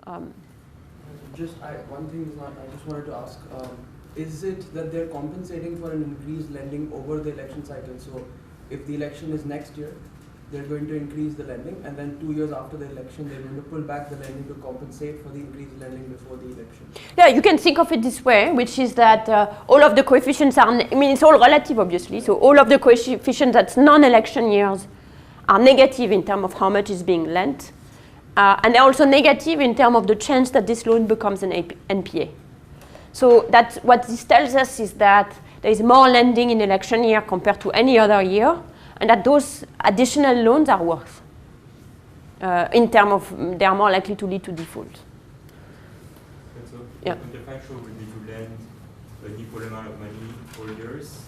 One thing is I just wanted to ask, is it that they're compensating for an increased lending over the election cycle? So if the election is next year, they're going to increase the lending, and then 2 years after the election, they're going to pull back the lending to compensate for the increased lending before the election. Yeah, you can think of it this way, which is that all of the coefficients are, I mean, it's all relative, obviously, so all of the coefficients that's non-election years are negative in terms of how much is being lent, and they're also negative in terms of the chance that this loan becomes an NPA. So that's what this tells us is that there is more lending in election year compared to any other year, and that those additional loans are worse in terms of they are more likely to lead to default. So yeah. The counterfactual would be to lend an equal amount of money for years.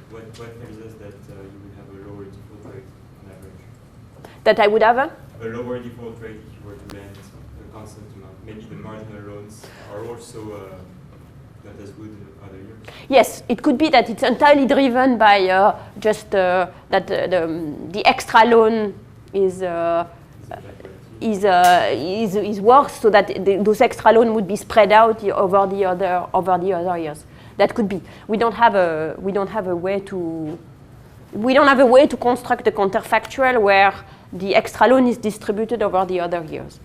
What tells us that you would have a lower default rate on average? That I would have a lower default rate if you were to lend a constant amount. Maybe the marginal loans are also not as good in other years. Yes, it could be that it's entirely driven by just that the extra loan is worse, so that those extra loan would be spread out over the other years. That could be. We don't have a way to construct a counterfactual where the extra loan is distributed over the other years.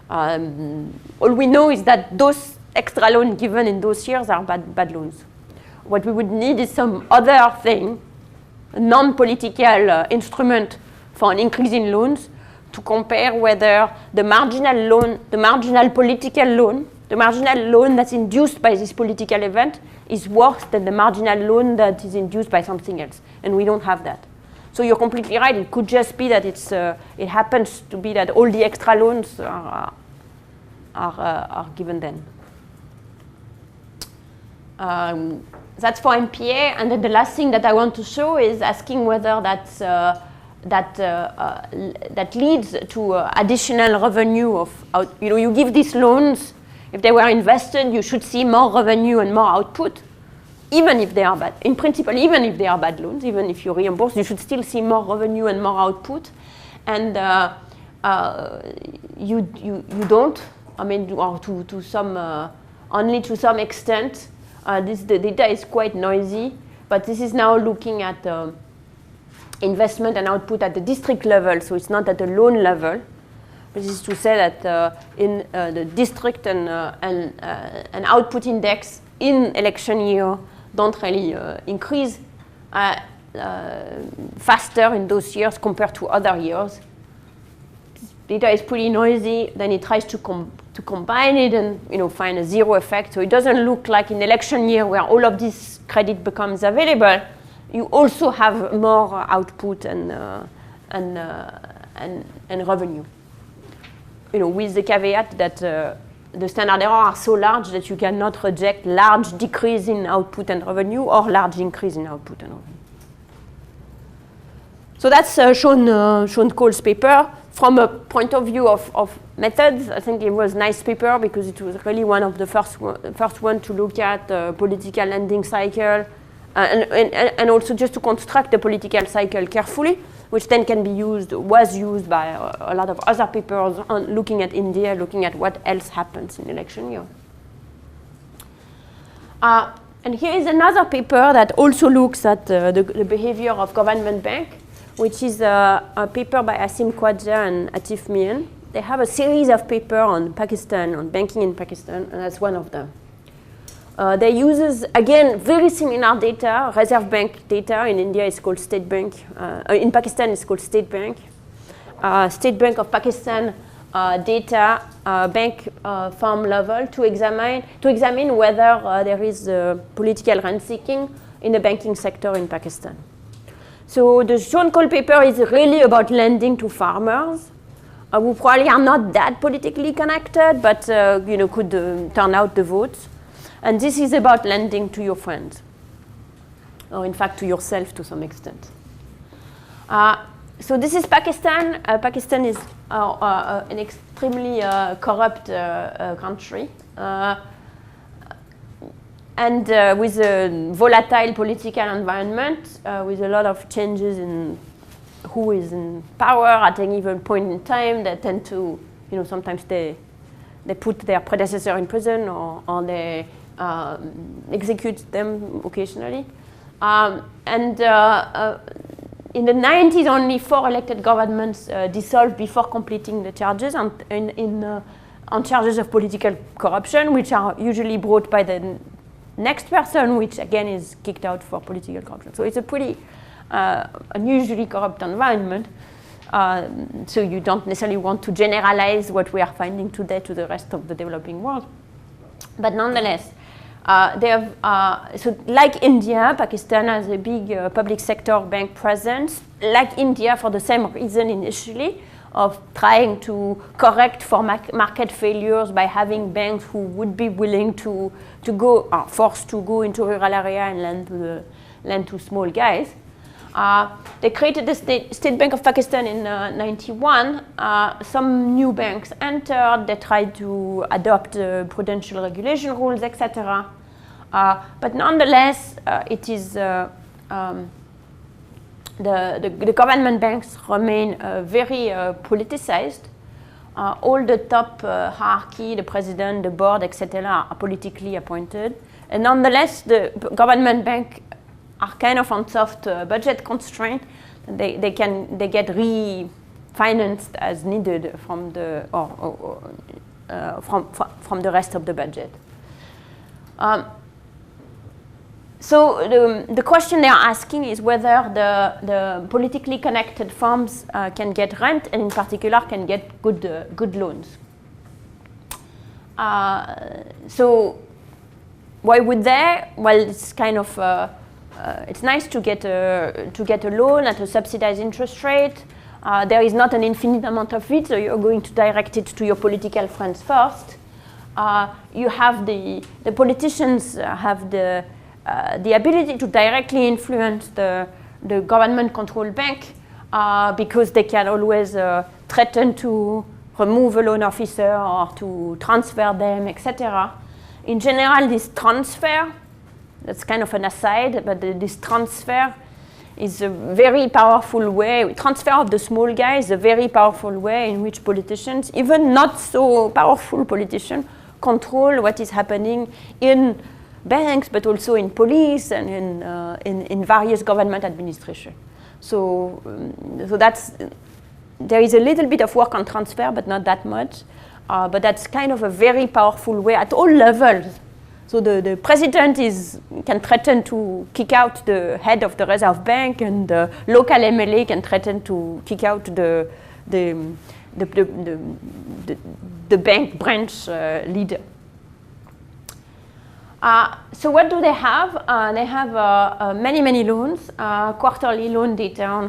All we know is that those extra loans given in those years are bad loans. What we would need is some other thing, a non-political instrument for an increase in loans to compare whether the marginal loan, the marginal political loan, the marginal loan that's induced by this political event is worse than the marginal loan that is induced by something else. And we don't have that. So you're completely right. It could just be that it happens to be that all the extra loans are given then. That's for MPA, and then the last thing that I want to show is asking whether that leads to additional revenue of you give these loans. If they were invested, you should see more revenue and more output, even if they are bad. In principle, even if they are bad loans, even if you reimburse, you should still see more revenue and more output, and you don't. I mean, or to some only to some extent. The data is quite noisy, but this is now looking at investment and output at the district level, so it's not at the loan level. This is to say that in the district and output index in election year don't really increase faster in those years compared to other years. Data is pretty noisy, then it tries to combine it and find a zero effect. So it doesn't look like in election year where all of this credit becomes available, you also have more output and revenue. With the caveat that the standard error are so large that you cannot reject large decrease in output and revenue or large increase in output and revenue. So that's Sean Cole's paper. From a point of view of methods, I think it was a nice paper because it was really one of the first one to look at the political lending cycle and also just to construct the political cycle carefully, which then was used by a lot of other papers on looking at India, looking at what else happens in election year. And here is another paper that also looks at the behavior of government bank, which is a paper by Asim Khwaja and Atif Mian. They have a series of papers on Pakistan, on banking in Pakistan, and that's one of them. They use, again, very similar data. Reserve Bank data in India is called State Bank. In Pakistan, it's called State Bank. State Bank of Pakistan data, bank farm level to examine whether there is political rent-seeking in the banking sector in Pakistan. So the Sean Cole paper is really about lending to farmers who probably are not that politically connected, but could turn out the votes. And this is about lending to your friends, or in fact to yourself to some extent. So this is Pakistan. Pakistan is an extremely corrupt country. And with a volatile political environment, with a lot of changes in who is in power at any given point in time, that tend to, sometimes stay they put their predecessor in prison or they execute them occasionally. In the 90s, only 4 elected governments dissolved before completing the charges on charges of political corruption, which are usually brought by the next person, which again is kicked out for political corruption. So it's a pretty unusually corrupt environment. So you don't necessarily want to generalize what we are finding today to the rest of the developing world. But nonetheless, so like India, Pakistan has a big public sector bank presence. Like India, for the same reason initially, of trying to correct for market failures by having banks who would be willing to go, forced to go into rural area and lend to small guys. They created the State Bank of Pakistan in 91. Some new banks entered. They tried to adopt prudential regulation rules, etc. But nonetheless, it is the government banks remain very politicized. All the top hierarchy, the president, the board, etc., are politically appointed. And nonetheless, the government bank are kind of on soft budget constraint. They get refinanced as needed from the from the rest of the budget. So the question they are asking is whether the politically connected firms can get rent, and in particular can get good loans. So why would they? Well, it's kind of it's nice to get a loan at a subsidized interest rate. There is not an infinite amount of it, so you're going to direct it to your political friends first. You have the politicians have the ability to directly influence the government-controlled bank because they can always threaten to remove a loan officer or to transfer them, etc. In general, this transfer, that's kind of an aside, but this transfer is a very powerful way. Transfer of the small guy is a very powerful way in which politicians, even not so powerful politicians, control what is happening in banks, but also in police and in various government administration. So there is a little bit of work on transfer, but not that much. But that's kind of a very powerful way at all levels. So the president can threaten to kick out the head of the Reserve Bank, and the local MLA can threaten to kick out the bank branch leader. So what do they have? They have many loans, quarterly loan data on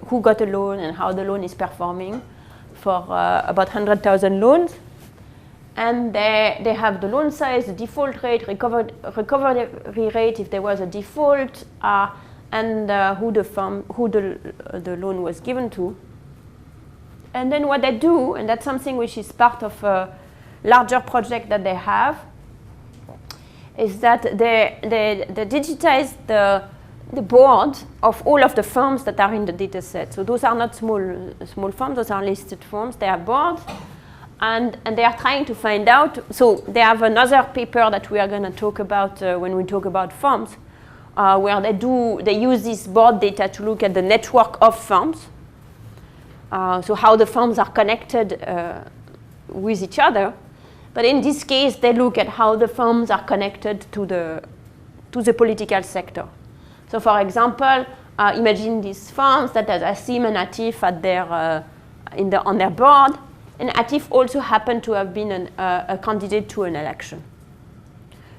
who got a loan and how the loan is performing for about 100,000 loans. And they have the loan size, the default rate, recovery rate if there was a default, and who the loan was given to. And then what they do, and that's something which is part of a larger project that they have, is that they digitize the board of all of the firms that are in the data set. So those are not small firms, those are listed firms. They have boards, and they are trying to find out. So they have another paper that we are going to talk about when we talk about firms, where they use this board data to look at the network of firms. So how the firms are connected with each other. But in this case, they look at how the firms are connected to the political sector. So for example, imagine these firms that has Asim and Atif at on their board, and Atif also happened to have been a candidate to an election.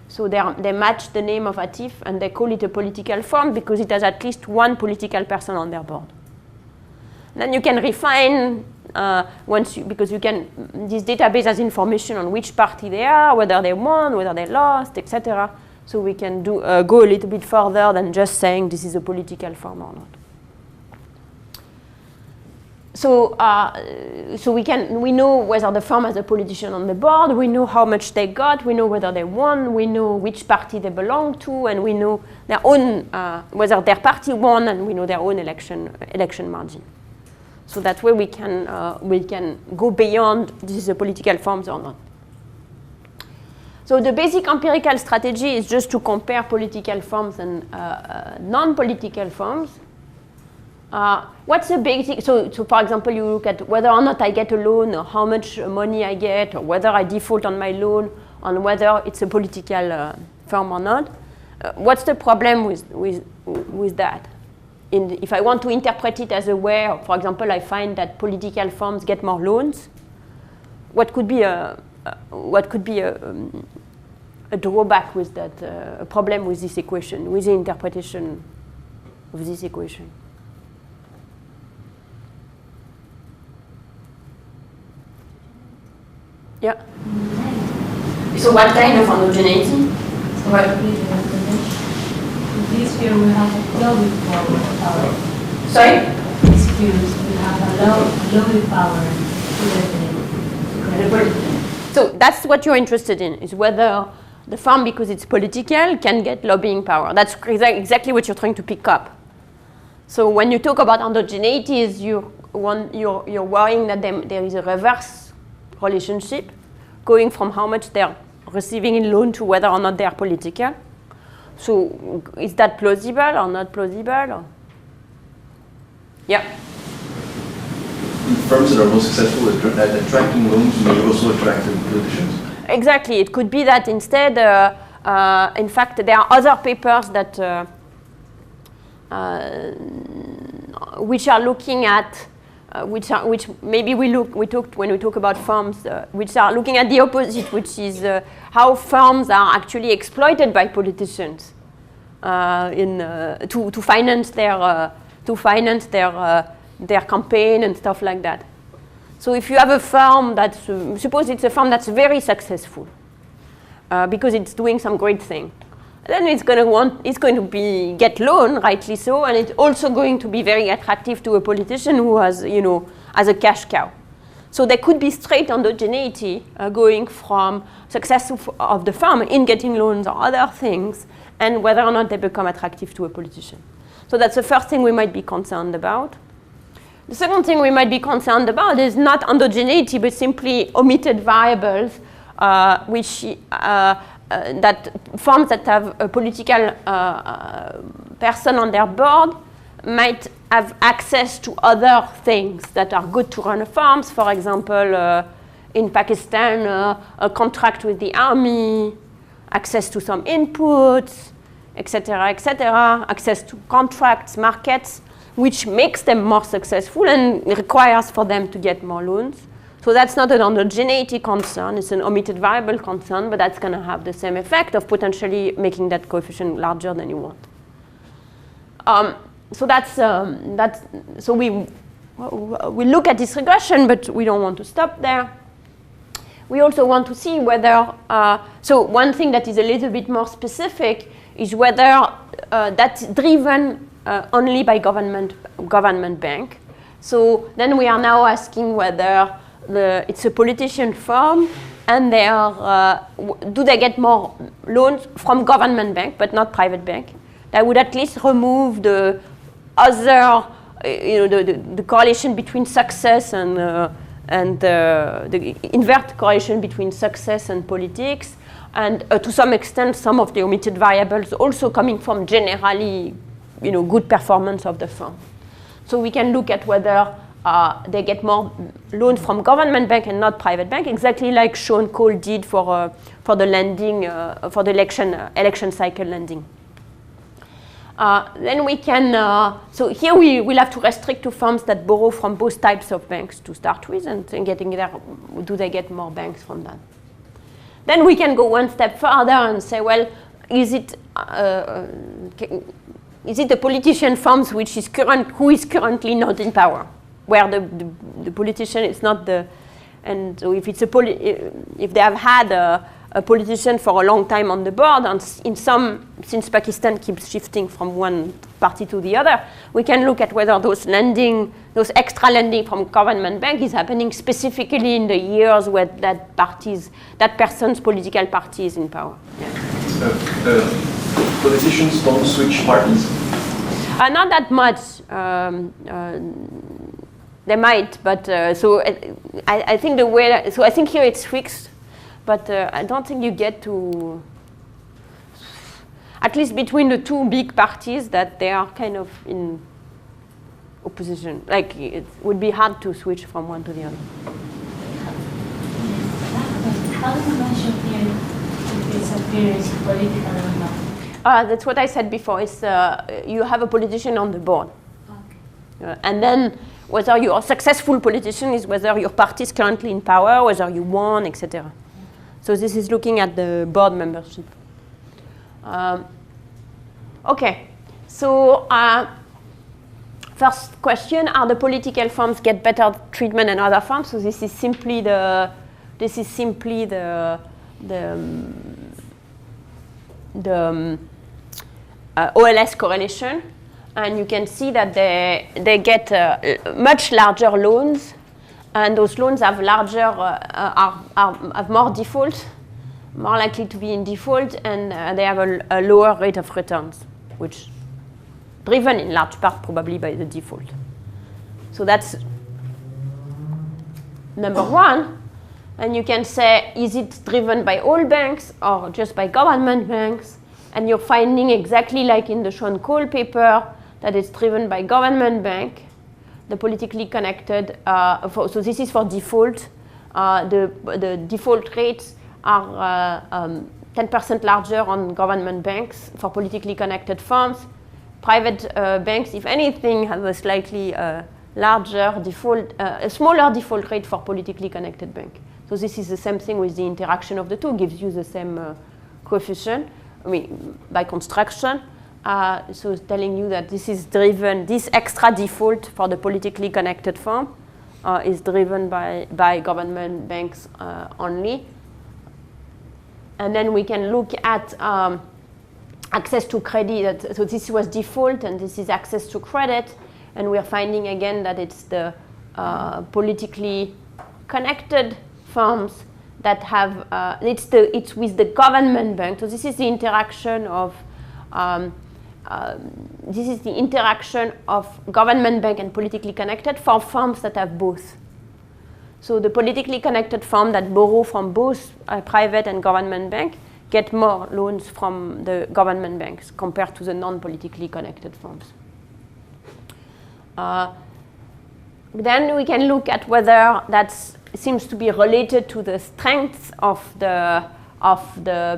So they match the name of Atif, and they call it a political firm because it has at least one political person on their board. Then you can refine because this database has information on which party they are, whether they won, whether they lost, etc. So we can go a little bit further than just saying this is a political firm or not. So we know whether the firm has a politician on the board, we know how much they got, we know whether they won, we know which party they belong to, and we know their own whether their party won, and we know their own election margin. So that way we can go beyond this is a political firm or not. So the basic empirical strategy is just to compare political forms and non-political forms. What's the basic, so for example, you look at whether or not I get a loan, or how much money I get, or whether I default on my loan, on whether it's a political firm or not. What's the problem with that? If I want to interpret it as a way, for example, I find that political firms get more loans, what could be a drawback with that, a problem with this equation, with the interpretation of this equation? Yeah. So what kind of homogeneity? So what this view we have a low power. Sorry? This view we have a low power. So that's what you're interested in, is whether the firm, because it's political, can get lobbying power. That's exactly what you're trying to pick up. So when you talk about endogeneities, you're worrying that there is a reverse relationship going from how much they're receiving in loan to whether or not they are political. So is that plausible or not plausible? Or? Yeah. Firms that are most successful at attracting loans may also attract politicians. Exactly. It could be that instead, in fact, there are other papers that which are looking at which maybe we talked when we talk about firms, which are looking at the opposite, which is how firms are actually exploited by politicians to finance their campaign and stuff like that. So if you have a firm that's suppose it's a firm that's very successful because it's doing some great thing, then it's going to get loan, rightly so, and it's also going to be very attractive to a politician who has, as a cash cow. So there could be straight endogeneity going from success of the firm in getting loans or other things, and whether or not they become attractive to a politician. So that's the first thing we might be concerned about. The second thing we might be concerned about is not endogeneity, but simply omitted variables, that firms that have a political person on their board might have access to other things that are good to run firms. For example, in Pakistan, a contract with the army, access to some inputs, etc., access to contracts, markets, which makes them more successful and requires for them to get more loans. So that's not an endogeneity concern, it's an omitted variable concern, but that's going to have the same effect of potentially making that coefficient larger than you want. So we look at this regression, but we don't want to stop there. We also want to see whether, so one thing that is a little bit more specific is whether that's driven only by government bank. So then we are now asking whether it's a politician firm, and they are, do they get more loans from government bank, but not private bank? That would at least remove the other, the correlation between success and the invert correlation between success and politics, and to some extent, some of the omitted variables also coming from generally, good performance of the firm. So we can look at whether they get more loans from government bank and not private bank, exactly like Sean Cole did for the lending, for the election cycle lending. Then we can, so here we will have to restrict to firms that borrow from both types of banks to start with, and getting there, do they get more banks from that? Then we can go one step further and say, well, is it the politician firms who is currently not in power, where the politician is not the, and so if it's if they have had a politician for a long time on the board, and since Pakistan keeps shifting from one party to the other, we can look at whether those extra lending from government bank is happening specifically in the years where that person's political party is in power. Yeah. Politicians don't switch parties? Not that much. They might, but I think the way. So I think here it's fixed. but I don't think you get to, at least between the two big parties, that they are kind of in opposition. Like, it would be hard to switch from one to the other. How do you measure here if it's appearance political or not? That's what I said before. It's you have a politician on the board. Okay. And then whether you're a successful politician is whether your party is currently in power, whether you won, etc. So this is looking at the board membership. Okay, so first question: are the political forms get better treatment than other forms? So this is simply the OLS correlation, and you can see that they get much larger loans, and those loans have larger have more default, more likely to be in default, and they have a lower rate of returns, which driven in large part probably by the default. So that's number one. And you can say, is it driven by all banks or just by government banks? And you're finding exactly like in the Sean Cole paper that it's driven by government bank, the politically connected. So this is for default. The default rates are 10% larger on government banks for politically connected firms. Private banks, if anything, have a slightly larger default, a smaller default rate for politically connected bank. So this is the same thing with the interaction of the two, gives you the same coefficient, I mean, by construction. So it's telling you that this is driven, this extra default for the politically connected firm is driven by government banks only. And then we can look at access to credit. So this was default, and this is access to credit. And we're finding again that it's the politically connected firms that have, it's with the government bank. So this is the interaction of, government bank and politically connected for firms that have both. So the politically connected firm that borrow from both private and government bank get more loans from the government banks compared to the non-politically connected firms. Then we can look at whether that seems to be related to the strength of the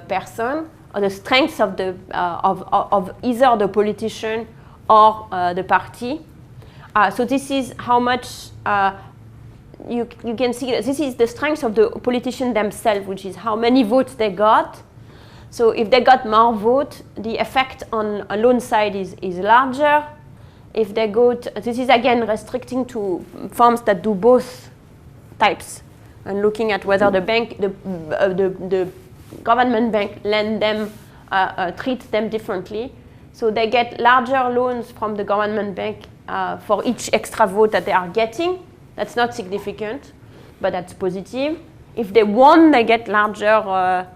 person, or the strength of the of either the politician or the party. So this is how much you can see that this is the strength of the politician themselves, which is how many votes they got. So if they got more votes, the effect on a loan side is larger. If they go this is again restricting to firms that do both types, and looking at whether the bank, the government bank lend them, treats them differently. So they get larger loans from the government bank for each extra vote that they are getting. That's not significant, but that's positive. If they won, they get larger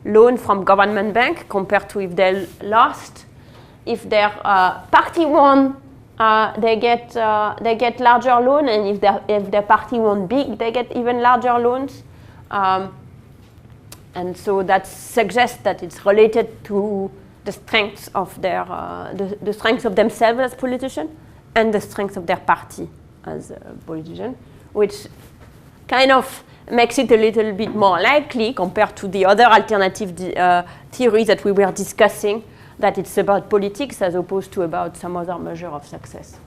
loan from government bank compared to if they lost. If their party won, they get larger loan, and if their party won big, they get even larger loans. And so that suggests that it's related to the strengths of their the strengths of themselves as politicians and the strength of their party as a politician, which kind of makes it a little bit more likely compared to the other alternative theories that we were discussing, that it's about politics as opposed to about some other measure of success.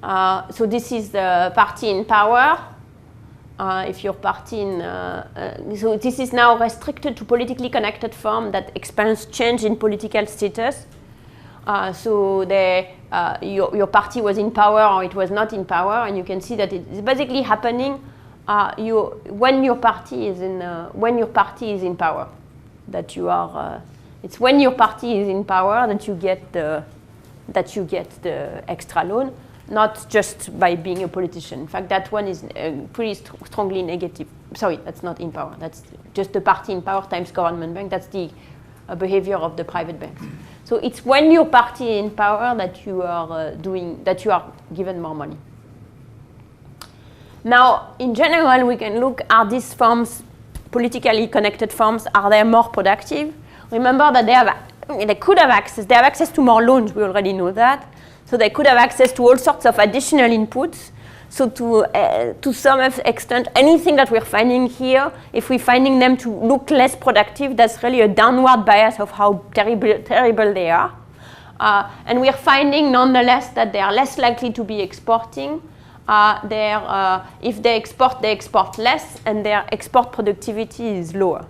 So this is the party in power. If your party in, so this is now restricted to politically connected firms that experience change in political status. So your party was in power or it was not in power, and you can see that it's basically happening when your party is in power, that you are. It's when your party is in power that you get the extra loan, not just by being a politician. In fact, that one is pretty strongly negative. Sorry, that's not in power. That's just the party in power times government bank. That's the behavior of the private banks. So it's when your party is in power that you are given more money. Now, in general, we can look at these firms, politically connected firms, are they more productive? Remember that they could have access, they have access to more loans, we already know that. So they could have access to all sorts of additional inputs. So to some extent, anything that we're finding here, if we're finding them to look less productive, that's really a downward bias of how terrible they are. And we're finding, nonetheless, that they are less likely to be exporting. If they export less, and their export productivity is lower.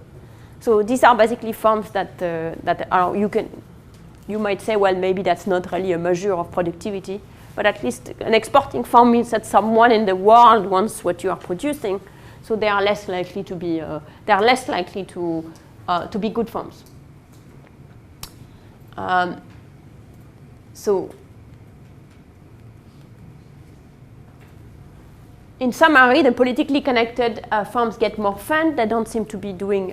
So these are basically firms that are, you might say, well, maybe that's not really a measure of productivity, but at least an exporting firm means that someone in the world wants what you are producing, so they are less likely to be be good firms. So in summary, the politically connected firms get more fun. They don't seem to be doing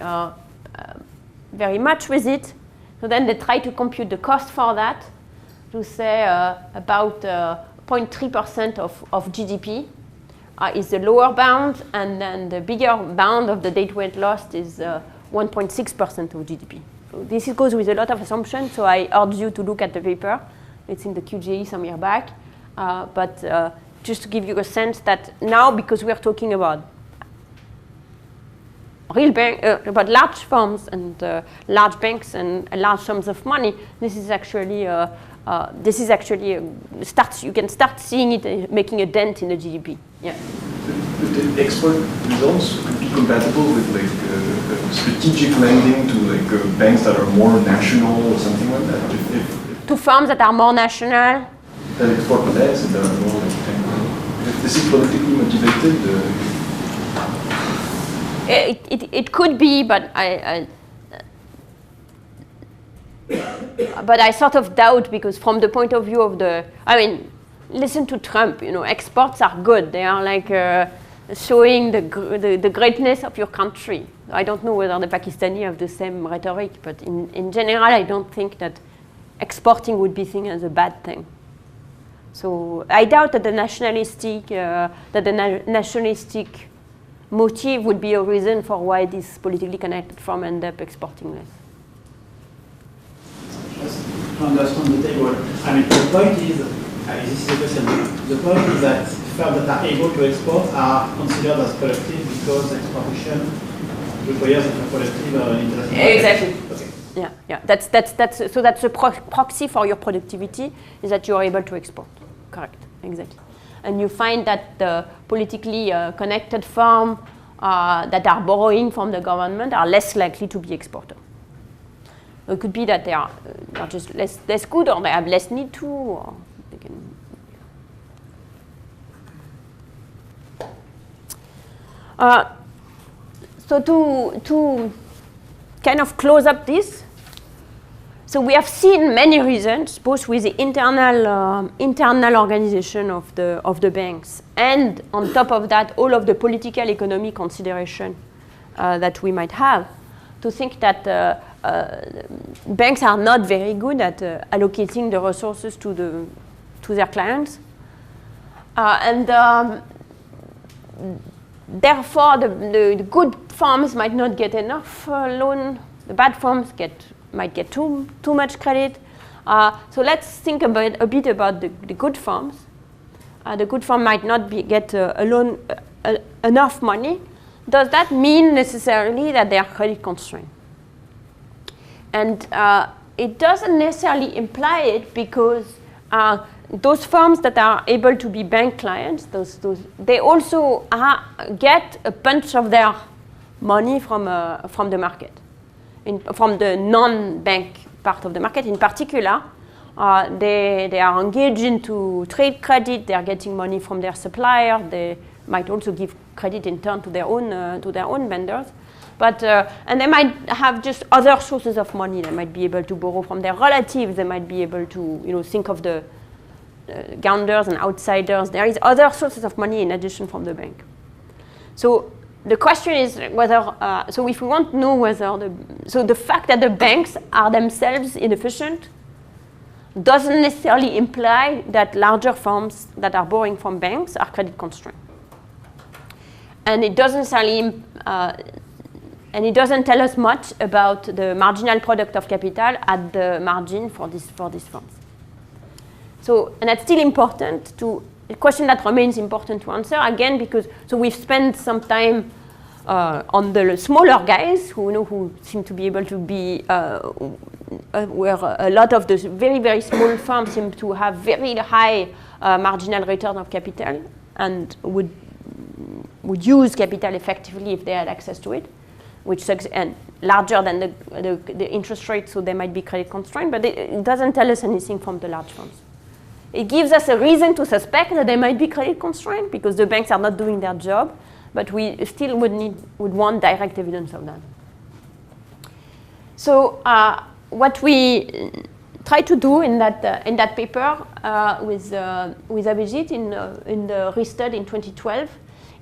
very much with it. So then they try to compute the cost for that, to say about 0.3% of GDP is the lower bound, and then the bigger bound of the deadweight lost is 1.6% of GDP. So this goes with a lot of assumptions, so I urge you to look at the paper. It's in the QJE some year back. But just to give you a sense that now, because we are talking about real about large firms and large banks and large sums of money, this is actually you can start seeing it making a dent in the GDP. Yeah. The export results could be compatible with like strategic lending to like banks that are more national or something like that. To firms that are more national. That export less and that are more like, if this is politically motivated. It could be, but I sort of doubt, because from the point of view of listen to Trump, exports are good. They are like showing the greatness of your country. I don't know whether the Pakistani have the same rhetoric, but in general, I don't think that exporting would be seen as a bad thing. So I doubt that the nationalistic motive would be a reason for why this politically connected firm end up exporting less. Just to understand the table, the point is, this is a question, the point is that firms that are able to export are considered as productive because exportation requires a productive international. Exactly. Okay. Yeah. That's a proxy for your productivity, is that you are able to export. Correct. Exactly. And you find that the politically connected firms that are borrowing from the government are less likely to be exporters. It could be that they are just less good, or they have less need to, or they can. So to kind of close up this, so we have seen many reasons, both with the internal organization of the banks, and on top of that, all of the political economic consideration that we might have, to think that banks are not very good at allocating the resources to their clients, and therefore the good firms might not get enough loan. The bad firms might get too much credit. So let's think a bit about the good firms. The good firm might not get a loan enough money. Does that mean necessarily that they are credit constrained? And it doesn't necessarily imply it, because those firms that are able to be bank clients, they also get a bunch of their money from the market. From the non-bank part of the market in particular, they are engaged into trade credit. They are getting money from their supplier. They might also give credit in turn to their own vendors, but and they might have just other sources of money. They might be able to borrow from their relatives. They might be able to think of the grounders and outsiders. There is other sources of money in addition from the bank. So the question is whether, so if we want to know whether the fact that the banks are themselves inefficient doesn't necessarily imply that larger firms that are borrowing from banks are credit constrained. and it doesn't tell us much about the marginal product of capital at the margin for these firms. So, and that's still important a question that remains important to answer, again, because, so we've spent some time on the smaller guys who seem to be able to be, where a lot of the very, very small firms seem to have very high marginal return of capital and would use capital effectively if they had access to it, which and larger than the interest rate, so they might be credit constrained, but it doesn't tell us anything from the large firms. It gives us a reason to suspect that they might be credit constrained because the banks are not doing their job, but we still would want direct evidence of that. So what we try to do in that paper with Abhijit in the restudy in 2012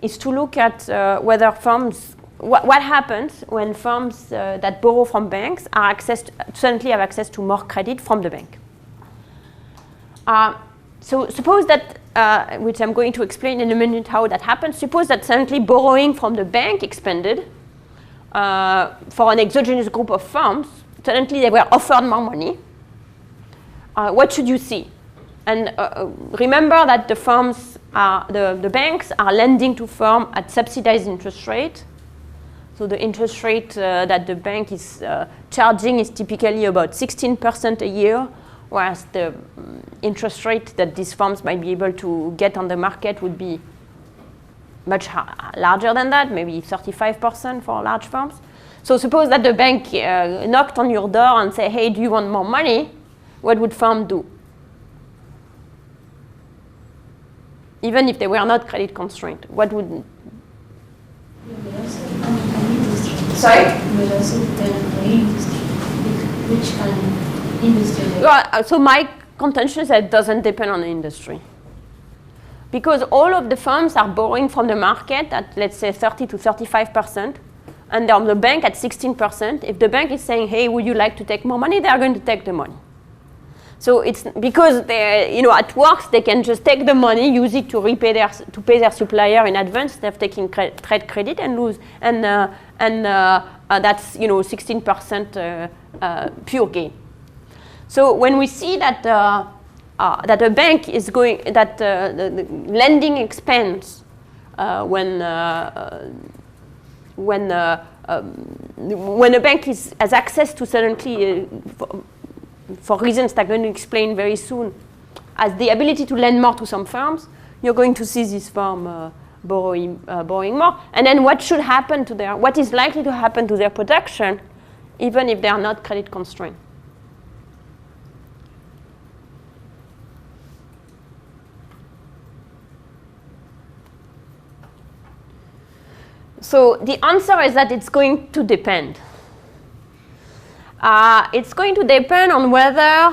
is to look at whether firms, what happens when firms that borrow from banks suddenly have access to more credit from the bank. So suppose that, which I'm going to explain in a minute how that happens, suppose that suddenly borrowing from the bank expanded for an exogenous group of firms, suddenly they were offered more money. What should you see? And remember that the firms, the banks are lending to firms at subsidized interest rate. So the interest rate that the bank is charging is typically about 16% a year, whereas the interest rate that these firms might be able to get on the market would be much larger than that, maybe 35% for large firms. So suppose that the bank knocked on your door and said, hey, do you want more money? What would firm do? Even if they were not credit constrained, what would... Sorry? Which kind of industry? Well, so my contention is that it doesn't depend on the industry. Because all of the firms are borrowing from the market at, let's say, 30 to 35%, and on the bank at 16%. If the bank is saying, hey, would you like to take more money, they are going to take the money. So it's because they're, at works, they can just take the money, use it to pay their supplier in advance. They're taking trade credit and lose, and that's 16% pure gain. So when we see that that a bank is going, that the lending expands when a bank has access to suddenly, for reasons that I'm going to explain very soon, as the ability to lend more to some firms, you're going to see this firm borrowing more. And then what should happen to what is likely to happen to their production, even if they are not credit constrained? So the answer is that it's going to depend. It's going to depend on whether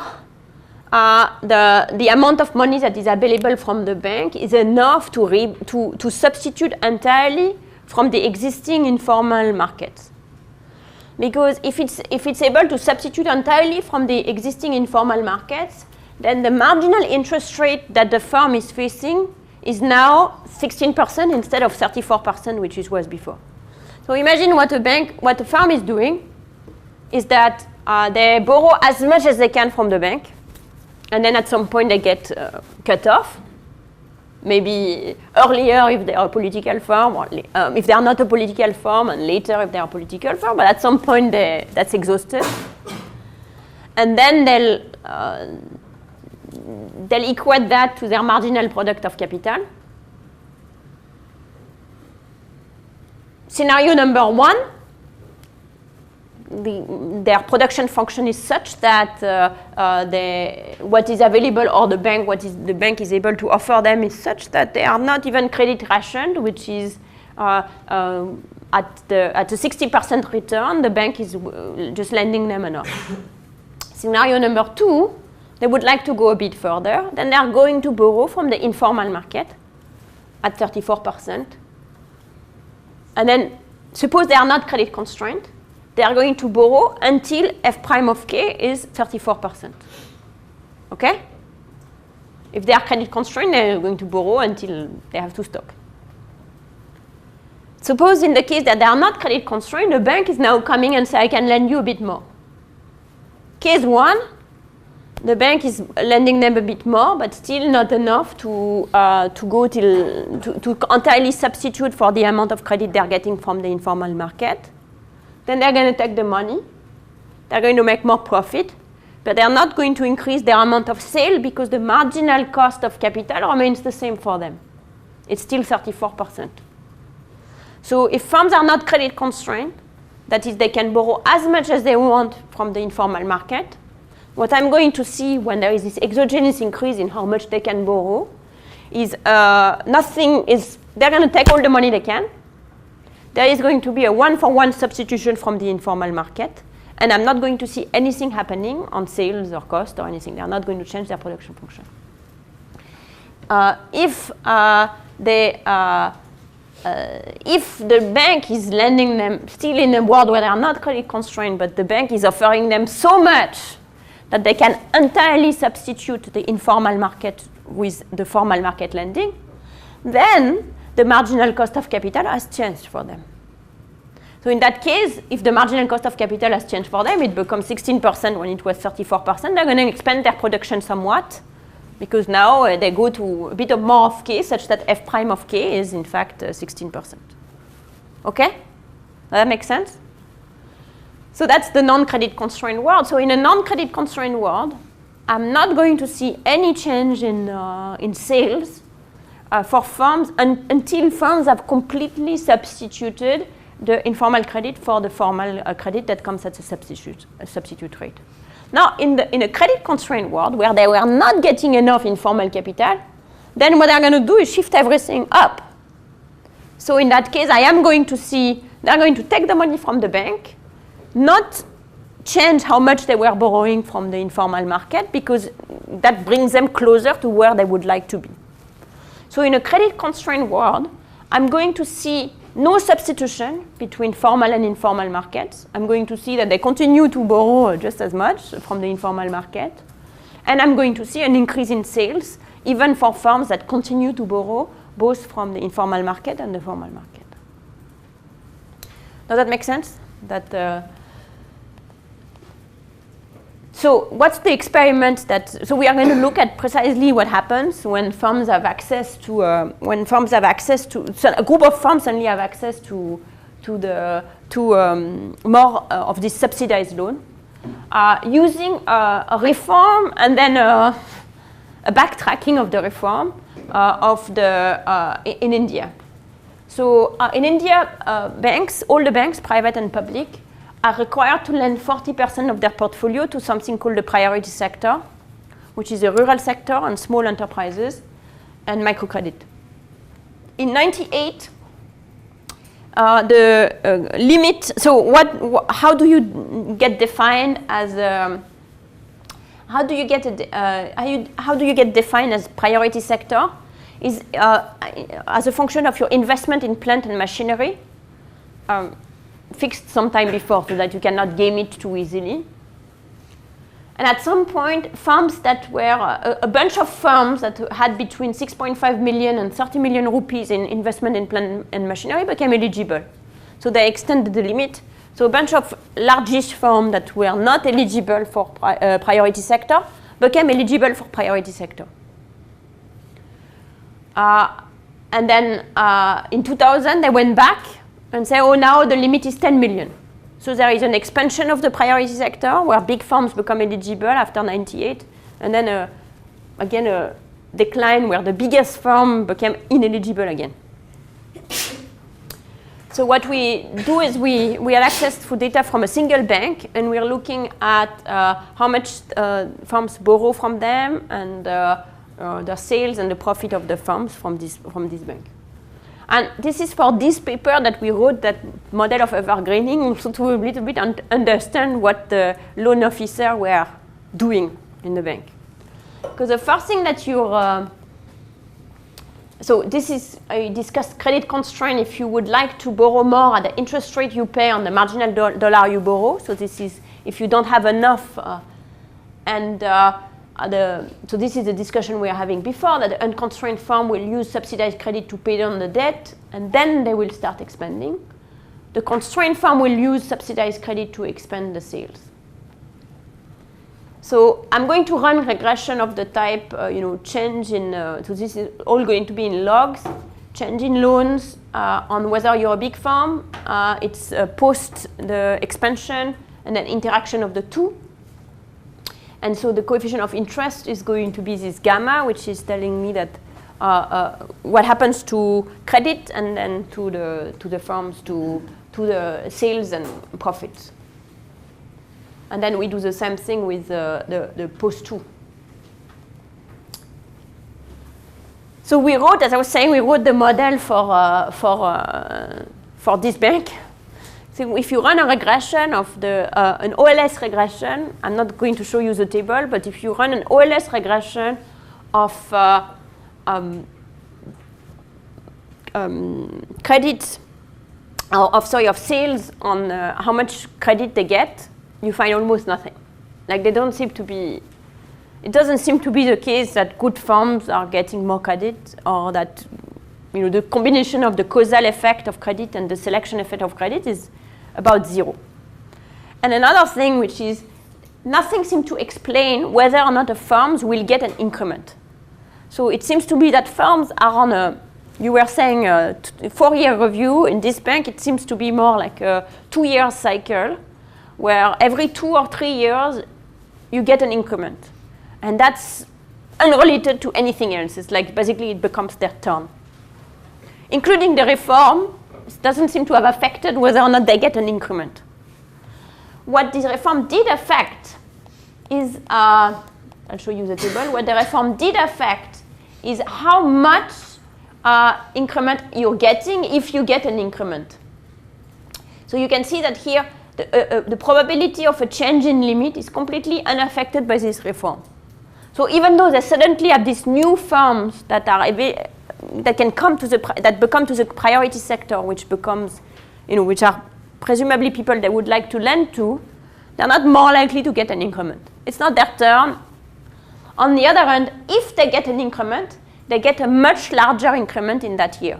the amount of money that is available from the bank is enough to substitute entirely from the existing informal markets. Because if it's able to substitute entirely from the existing informal markets, then the marginal interest rate that the firm is facing is now 16% instead of 34%, which it was before. So imagine what a firm is doing is that they borrow as much as they can from the bank, and then at some point they get cut off. Maybe earlier if they are a political firm, or if they are not a political firm, and later if they are a political firm, but at some point that's exhausted. And then they'll equate that to their marginal product of capital. Scenario number one, their production function is such that what is available, or the bank is able to offer them is such that they are not even credit rationed, which is at a 60% return, the bank is just lending them enough. Scenario number two, they would like to go a bit further. Then they are going to borrow from the informal market at 34%. And then suppose they are not credit constrained, they are going to borrow until f prime of k is 34%. Okay? If they are credit constrained, they are going to borrow until they have to stop. suppose in the case that they are not credit constrained, the bank is now coming and say, I can lend you a bit more. Case 1, the bank is lending them a bit more, but still not enough to go to entirely substitute for the amount of credit they're getting from the informal market. Then they're going to take the money. They're going to make more profit, but they're not going to increase their amount of sale because the marginal cost of capital remains the same for them. It's still 34%. So if firms are not credit constrained, that is, they can borrow as much as they want from the informal market, what I'm going to see when there is this exogenous increase in how much they can borrow is they're going to take all the money they can. There is going to be a one-for-one substitution from the informal market, and I'm not going to see anything happening on sales or cost or anything. They're not going to change their production function. If the bank is lending them still in a world where they are not credit constrained, but the bank is offering them so much that they can entirely substitute the informal market with the formal market lending, then the marginal cost of capital has changed for them. So in that case, if the marginal cost of capital has changed for them, it becomes 16% when it was 34%, they're going to expand their production somewhat, because now they go to a bit of more of K, such that f prime of K is in fact 16%. Okay? Does that make sense? So that's the non-credit constrained world. So in a non-credit constrained world, I'm not going to see any change in sales for firms until firms have completely substituted the informal credit for the formal credit that comes at a substitute rate. Now, in a credit constrained world where they were not getting enough informal capital, then what they're going to do is shift everything up. So in that case, I am going to see they're going to take the money from the bank, not change how much they were borrowing from the informal market, because that brings them closer to where they would like to be. So in a credit constrained world, I'm going to see no substitution between formal and informal markets. I'm going to see that they continue to borrow just as much from the informal market. And I'm going to see an increase in sales, even for firms that continue to borrow both from the informal market and the formal market. Does that make sense? So what's the experiment so we are going to look at precisely what happens when firms have access to, so a group of firms suddenly have access to more of this subsidized loan, using a reform and then a backtracking of the reform in India. So in India, banks, all the banks, private and public, are required to lend 40% of their portfolio to something called the priority sector, which is the rural sector and small enterprises and microcredit. In '98, the limit. So how do you get defined as? How do you get defined as priority sector? Is as a function of your investment in plant and machinery. Fixed some time before so that you cannot game it too easily. And at some point, firms that were, a bunch of firms that had between 6.5 million and 30 million rupees in investment in plant and machinery became eligible. So they extended the limit. So a bunch of largish firms that were not eligible for priority sector became eligible for priority sector. And then in 2000, they went back and say, oh, now the limit is 10 million. So there is an expansion of the priority sector where big firms become eligible after '98, and then again a decline where the biggest firm became ineligible again. So what we do is we have access to data from a single bank, and we're looking at how much firms borrow from them and their sales and the profit of the firms from this bank. And this is for this paper that we wrote, that model of evergreening, so to a little bit understand what the loan officer were doing in the bank. Because the first thing that you're, so this is, I discussed credit constraint. If you would like to borrow more at the interest rate you pay on the marginal dollar you borrow, so this is if you don't have enough, and So this is the discussion we are having before, that the unconstrained firm will use subsidized credit to pay down the debt, and then they will start expanding. The constrained firm will use subsidized credit to expand the sales. So I'm going to run regression of the type, change in, so this is all going to be in logs, change in loans on whether you're a big firm, it's post the expansion, and then interaction of the two. And so the coefficient of interest is going to be this gamma, which is telling me that what happens to credit and then to the firms, to the sales and profits. And then we do the same thing with the post 2. So we wrote, as I was saying, we wrote the model for this bank. So if you run a regression of an OLS regression, I'm not going to show you the table, but if you run an OLS regression of credit, of sales on how much credit they get, you find almost nothing. Like they don't seem to be. It doesn't seem to be the case that good firms are getting more credit, or that the combination of the causal effect of credit and the selection effect of credit is about 0. And another thing, which is nothing seems to explain whether or not the firms will get an increment. So it seems to be that firms are on a, you were saying a 4-year review. In this bank, it seems to be more like a 2-year cycle, where every 2 or 3 years you get an increment. And that's unrelated to anything else. It's like basically it becomes their turn. Including the reform, it doesn't seem to have affected whether or not they get an increment. What this reform did affect is, I'll show you the table, what the reform did affect is how much increment you're getting if you get an increment. So you can see that here, the probability of a change in limit is completely unaffected by this reform. So even though they suddenly have these new firms that are that can come to that become to the priority sector, which becomes, which are presumably people they would like to lend to, they're not more likely to get an increment. It's not their turn. On the other hand, if they get an increment, they get a much larger increment in that year.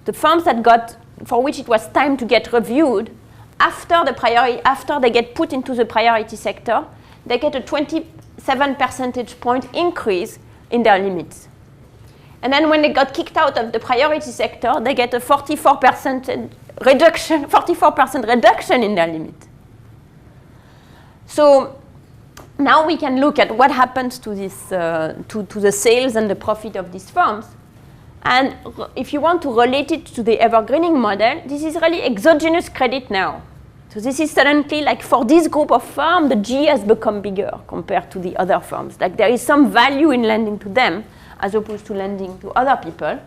The firms that for which it was time to get reviewed, after they get put into the priority sector, they get a 27 percentage point increase in their limits. And then when they got kicked out of the priority sector, they get a 44% reduction in their limit. So now we can look at what happens to this to the sales and the profit of these firms. And if you want to relate it to the evergreening model, this is really exogenous credit now. So this is suddenly like for this group of firms, the G has become bigger compared to the other firms. Like there is some value in lending to them as opposed to lending to other people.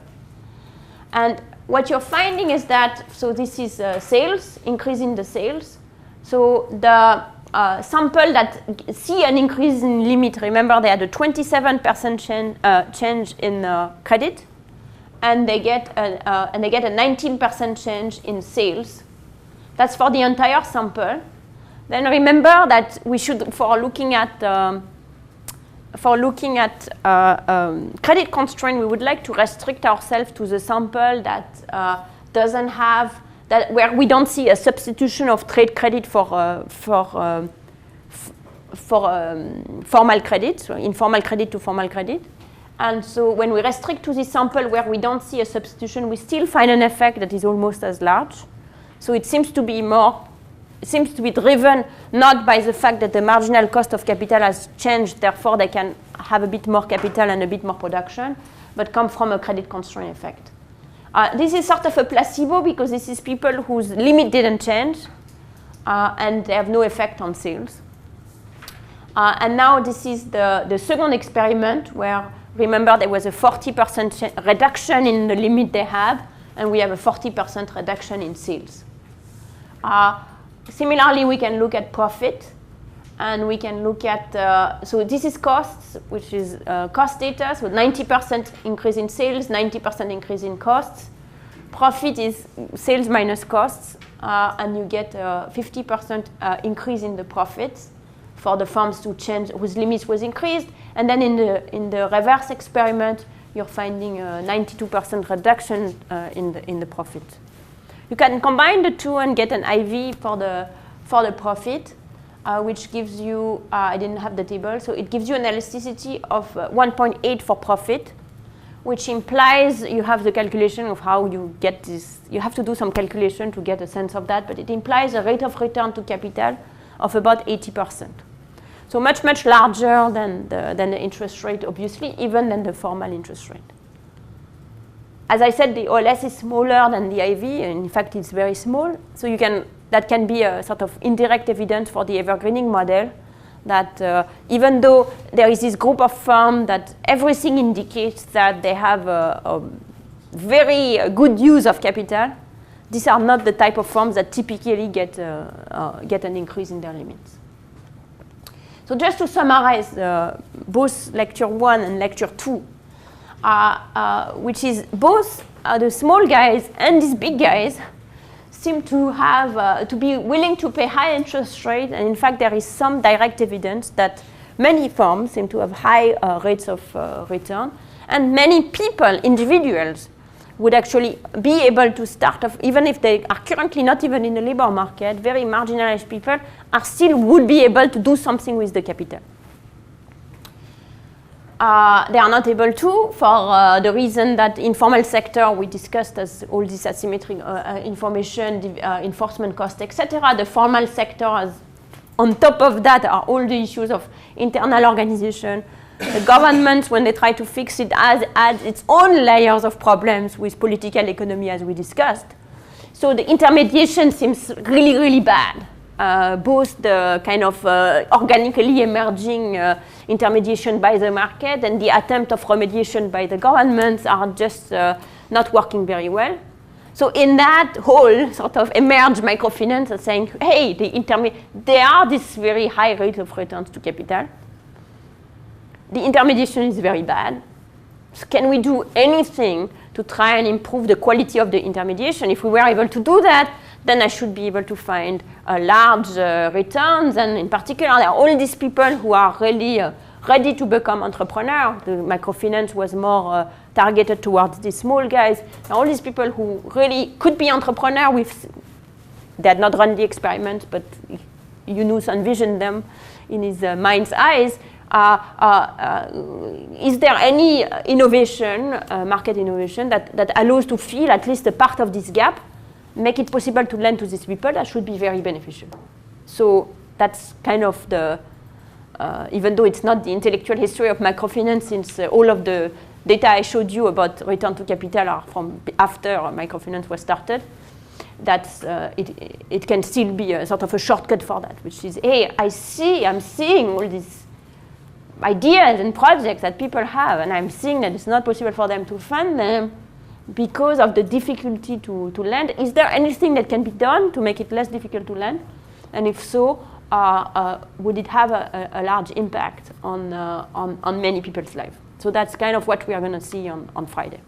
And what you're finding is that, so this is sales, increase in the sales. So the sample that see an increase in limit, remember they had a 27% change in credit, and they get a 19% change in sales. That's for the entire sample. Then remember that we should, for looking at credit constraint, we would like to restrict ourselves to the sample that doesn't have that, where we don't see a substitution of trade credit for formal credit, so informal credit to formal credit. And so when we restrict to this sample where we don't see a substitution, we still find an effect that is almost as large. So it seems to be driven not by the fact that the marginal cost of capital has changed, therefore they can have a bit more capital and a bit more production, but come from a credit constraint effect. This is sort of a placebo because this is people whose limit didn't change and they have no effect on sales. And now this is the second experiment where, remember, there was a 40% reduction in the limit they have, and we have a 40% reduction in sales. Similarly, we can look at profit, and we can look at, so this is costs, which is cost data, so 90% increase in sales, 90% increase in costs. Profit is sales minus costs, and you get a 50% increase in the profits, for the firms to change, whose limits was increased. And then in the reverse experiment, you're finding a 92% reduction in the profit. You can combine the two and get an IV for the profit, which gives you, I didn't have the table, so it gives you an elasticity of 1.8 for profit, which implies you have the calculation of how you get this. You have to do some calculation to get a sense of that, but it implies a rate of return to capital of about 80%. So much, much larger than the interest rate, obviously, even than the formal interest rate. As I said, the OLS is smaller than the IV, and in fact, it's very small. So that can be a sort of indirect evidence for the evergreening model, that even though there is this group of firms that everything indicates that they have a very good use of capital, these are not the type of firms that typically get an increase in their limits. So just to summarize both lecture 1 and lecture 2, which is both the small guys and these big guys seem to have to be willing to pay high interest rate, and in fact there is some direct evidence that many firms seem to have high rates of return, and many people, individuals, would actually be able to start off, even if they are currently not even in the labor market, very marginalized people would be able to do something with the capital. They are not able to for the reason that informal sector we discussed as all this asymmetric information, enforcement cost, etc. The formal sector has, on top of that, are all the issues of internal organization. The government, when they try to fix it, adds its own layers of problems with political economy, as we discussed. So the intermediation seems really, really bad. Both the kind of organically emerging intermediation by the market and the attempt of remediation by the governments are just not working very well. So in that whole sort of emerged microfinance are saying, hey, there are this very high rate of returns to capital. The intermediation is very bad. So can we do anything to try and improve the quality of the intermediation? If we were able to do that, then I should be able to find large returns. And in particular, there are all these people who are really ready to become entrepreneurs. The microfinance was more targeted towards these small guys. There are all these people who really could be entrepreneurs. They had not run the experiment, but Yunus envisioned them in his mind's eyes. Is there any innovation, market innovation, that allows to fill at least a part of this gap, make it possible to lend to these people? That should be very beneficial. So that's kind of the, even though it's not the intellectual history of microfinance, since all of the data I showed you about return to capital are from after microfinance was started, that's, it can still be a sort of a shortcut for that, which is, hey, I'm seeing all these ideas and projects that people have, and I'm seeing that it's not possible for them to fund them because of the difficulty to lend. Is there anything that can be done to make it less difficult to lend? And if so, would it have a large impact on many people's lives? So that's kind of what we are going to see on Friday.